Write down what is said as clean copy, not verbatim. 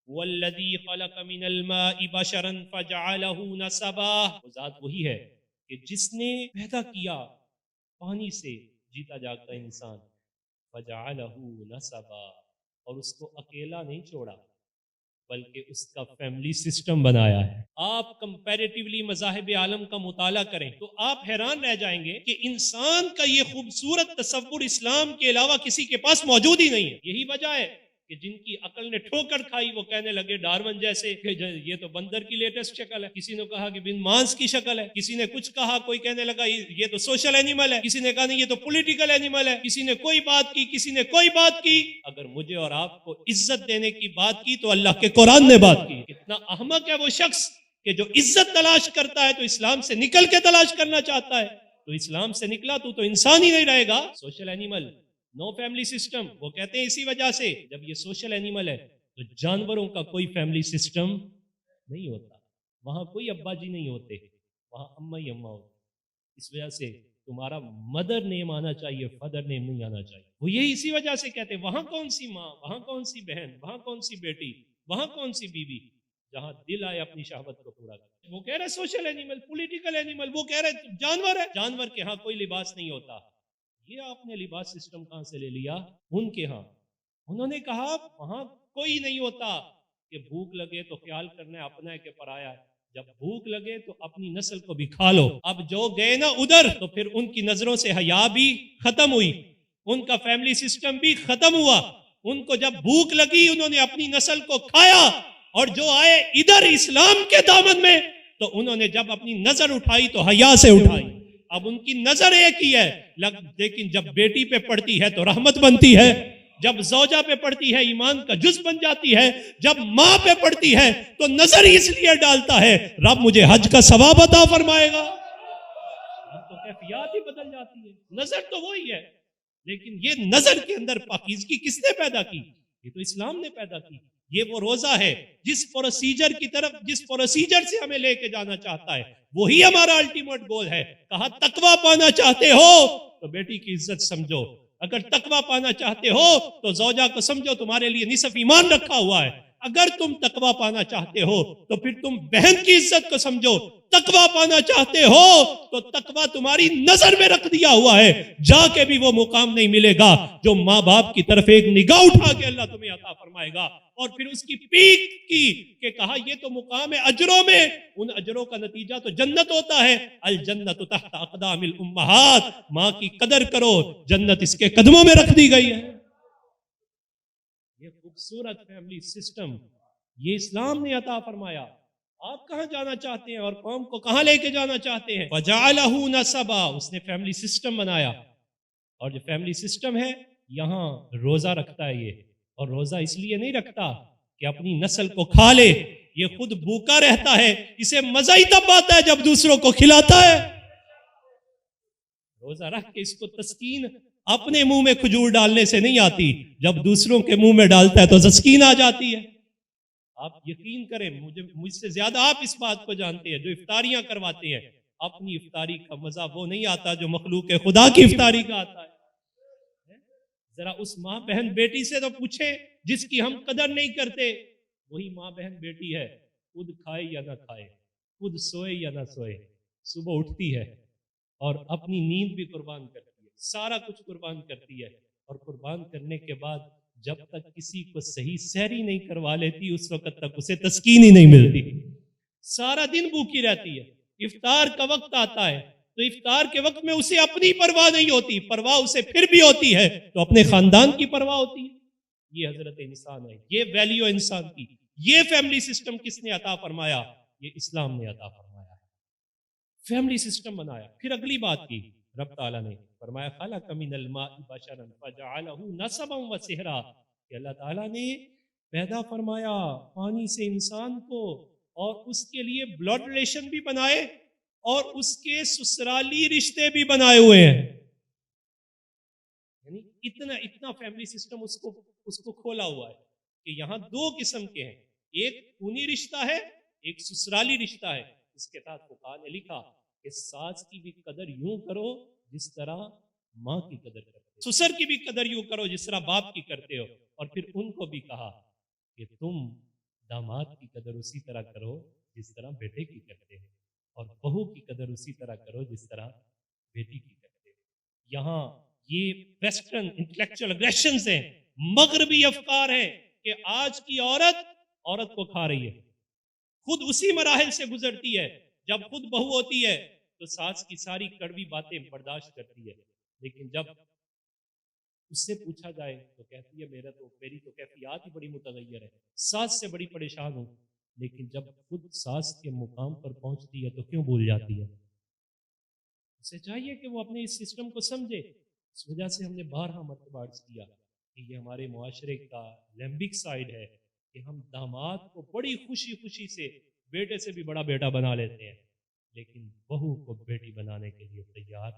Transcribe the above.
والذی خلق من الماء بشرا فجعلہ نسبا، وہ ذات وہی ہے کہ جس نے پیدا کیا پانی سے جیتا جاگتا انسان، فجعلہ نسبا، اور اس کو اکیلا نہیں چھوڑا بلکہ اس کا فیملی سسٹم بنایا ہے۔ آپ کمپیریٹیولی مذاہب عالم کا مطالعہ کریں تو آپ حیران رہ جائیں گے کہ انسان کا یہ خوبصورت تصور اسلام کے علاوہ کسی کے پاس موجود ہی نہیں ہے۔ یہی وجہ ہے کہ جن کی عقل نے ٹھوکر کھائی وہ کہنے لگے ڈارون جیسے کہ یہ تو بندر کی لیٹسٹ شکل ہے، کسی نے کہا کہ بن مانس کی شکل ہے، کسی نے کچھ کہا، کوئی کہنے لگا یہ تو سوشل اینیمل ہے، کسی نے کہا نہیں یہ تو پولیٹیکل اینیمل ہے، کسی نے کوئی بات کی، کسی نے کوئی بات کی۔ اگر مجھے اور آپ کو عزت دینے کی بات کی تو اللہ کے قرآن نے بات کی۔ کتنا احمق ہے وہ شخص کہ جو عزت تلاش کرتا ہے تو اسلام سے نکل کے تلاش کرنا چاہتا ہے۔ تو اسلام سے نکلا تو انسان ہی نہیں رہے گا، سوشل اینیمل، نو فیملی سسٹم۔ وہ کہتے ہیں اسی وجہ سے جب یہ سوشل اینیمل ہے تو جانوروں کا کوئی فیملی سسٹم نہیں ہوتا، وہاں کوئی ابا جی نہیں ہوتے، وہاں اماں ہی اماں ہوتے۔ اس وجہ سے تمہارا مدر نیم آنا چاہیے، فادر نیم نہیں آنا چاہیے۔ وہ یہی اسی وجہ سے کہتے ہیں وہاں کون سی ماں، وہاں کون سی بہن، وہاں کون سی بیٹی، وہاں کون سی بیوی، جہاں دل آئے اپنی شہوت کو پورا کرے۔ وہ کہہ رہے سوشل اینیمل، پولیٹیکل اینیمل، وہ کہہ رہے جانور ہے، جانور کے ہاں کوئی لباس نہیں ہوتا۔ یہ آپ نے لباس سسٹم کہاں سے لے لیا؟ ان کے ہاں انہوں نے کہا وہاں کوئی نہیں ہوتا کہ بھوک لگے تو خیال کرنا ہے اپنا ہے کہ پرایا ہے، جب بھوک لگے تو اپنی نسل کو بھی کھا لو۔ اب جو گئے نا ادھر تو پھر ان کی نظروں سے حیا بھی ختم ہوئی، ان کا فیملی سسٹم بھی ختم ہوا۔ ان کو جب بھوک لگی انہوں نے اپنی نسل کو کھایا، اور جو آئے ادھر اسلام کے دامن میں تو انہوں نے جب اپنی نظر اٹھائی تو حیا سے اٹھائی۔ اب ان کی نظر ایک ہی ہے، لیکن جب بیٹی پہ پڑتی ہے تو رحمت بنتی ہے، جب زوجہ پہ پڑتی ہے ایمان کا جز بن جاتی ہے، جب ماں پہ پڑتی ہے تو نظر اس لیے ڈالتا ہے رب مجھے حج کا ثواب عطا فرمائے گا۔ اب تو کیفیات ہی بدل جاتی ہے۔ نظر تو وہی ہے، لیکن یہ نظر کے اندر پاکیزگی کس نے پیدا کی؟ یہ تو اسلام نے پیدا کی۔ یہ وہ روزہ ہے جس پروسیجر کی طرف، جس پروسیجر سے ہمیں لے کے جانا چاہتا ہے، وہی ہمارا الٹیمیٹ گول ہے۔ کہا تقویٰ پانا چاہتے ہو تو بیٹی کی عزت سمجھو، اگر تقویٰ پانا چاہتے ہو تو زوجہ کو سمجھو تمہارے لیے نصف ایمان رکھا ہوا ہے، اگر تم تقویٰ پانا چاہتے ہو تو پھر تم بہن کی عزت کو سمجھو، تقویٰ پانا چاہتے ہو تو تقویٰ تمہاری نظر میں رکھ دیا ہوا ہے، جا کے بھی وہ مقام نہیں ملے گا جو ماں باپ کی طرف ایک نگاہ اٹھا کے اللہ تمہیں عطا فرمائے گا۔ اور پھر اس کی پیک کی کہ کہا یہ تو مقام ہے اجروں میں، ان اجروں کا نتیجہ تو جنت ہوتا ہے۔ الجنت تحت اقدام الامہات، ماں کی قدر کرو، جنت اس کے قدموں میں رکھ دی گئی ہے۔ یہ خوبصورت فیملی سسٹم یہ اسلام نے عطا فرمایا۔ آپ کہاں جانا چاہتے ہیں اور قوم کو کہاں لے کے جانا چاہتے ہیں؟ وَجَعَلَهُ نَسَبًا، اس نے فیملی سسٹم بنایا، اور جو فیملی سسٹم ہے یہاں روزہ رکھتا ہے یہ، اور روزہ اس لیے نہیں رکھتا کہ اپنی نسل کو کھا لے، یہ خود بھوکا رہتا ہے، اسے مزہ ہی تب آتا ہے جب دوسروں کو کھلاتا ہے۔ روزہ رکھ کے اس کو تسکین اپنے منہ میں کھجور ڈالنے سے نہیں آتی، جب دوسروں کے منہ میں ڈالتا ہے تو تسکین آ جاتی ہے۔ آپ یقین کریں، مجھ سے زیادہ آپ اس بات کو جانتے ہیں، جو افطاریاں کرواتے ہیں، اپنی افطاری کا مزہ وہ نہیں آتا جو مخلوق خدا کی افطاری کا آتا ہے۔ ذرا اس ماں بہن بیٹی سے تو پوچھیں جس کی ہم قدر نہیں کرتے، وہی ماں بہن بیٹی ہے، خود کھائے یا نہ کھائے، خود سوئے یا نہ سوئے، صبح اٹھتی ہے اور اپنی نیند بھی قربان کرتی ہے، سارا کچھ قربان کرتی ہے، اور قربان کرنے کے بعد جب تک کسی کو صحیح سحری نہیں کروا لیتی اس وقت تک اسے تسکین ہی نہیں ملتی، سارا دن بھوکی رہتی ہے۔ افطار کا وقت آتا ہے تو افطار کے وقت میں اسے اپنی پرواہ نہیں ہوتی، پرواہ اسے پھر بھی ہوتی ہے تو اپنے خاندان کی پرواہ ہوتی ہے۔ یہ حضرت انسان ہے، یہ ویلیو انسان کی، یہ فیملی سسٹم کس نے عطا فرمایا؟ یہ اسلام نے عطا فرمایا ہے، فیملی سسٹم بنایا۔ پھر اگلی بات کی رب تعالیٰ نے فرمایا خلق من الماء بشرا فجعلہ نسبا وصہرا، کہ اللہ تعالیٰ نے پیدا فرمایا پانی سے انسان کو، اور اس کے لیے بلڈ ریلیشن بھی بنائے اور اس کے سسرالی رشتے بھی بنائے ہوئے ہیں۔ یعنی اتنا فیملی سسٹم اس کو کھولا ہوا ہے کہ یہاں دو قسم کے ہیں، ایک خونی رشتہ ہے، ایک سسرالی رشتہ ہے۔ اس کے ساتھ فقہاء نے لکھا کہ ساس کی بھی قدر یوں کرو جس طرح ماں کی قدر کرتے ہو، سسر کی بھی قدر یوں کرو جس طرح باپ کی کرتے ہو، اور پھر ان کو بھی کہا کہ تم داماد کی قدر اسی طرح کرو جس طرح بیٹے کی کرتے ہو، اور بہو کی قدر اسی طرح کرو جس طرح بیٹی کی کرتے ہو۔ یہاں یہ ویسٹرن انٹلیکچوئل اگریشنز ہیں، مغربی افکار ہیں کہ آج کی عورت کو کھا رہی ہے، خود اسی مراحل سے گزرتی ہے۔ جب خود بہو ہوتی ہے تو ساس کی ساری کڑوی باتیں برداشت کرتی ہے، لیکن جب اس سے پوچھا جائے تو کہتی ہے میری تو کیفیات ہی بڑی متغیر ہے، ساس سے بڑی پریشان ہوں۔ لیکن جب خود ساس کے مقام پر پہنچتی ہے تو کیوں بھول جاتی ہے؟ اسے چاہیے کہ وہ اپنے اس سسٹم کو سمجھے۔ اس وجہ سے ہم نے بارہا مرتبہ عرض کیا کہ یہ ہمارے معاشرے کا لیمبک سائیڈ ہے کہ ہم داماد کو بڑی خوشی خوشی سے بیٹے سے بھی بڑا بیٹا بنا لیتے ہیں، لیکن بہو کو بیٹی بنانے کے لیے تیار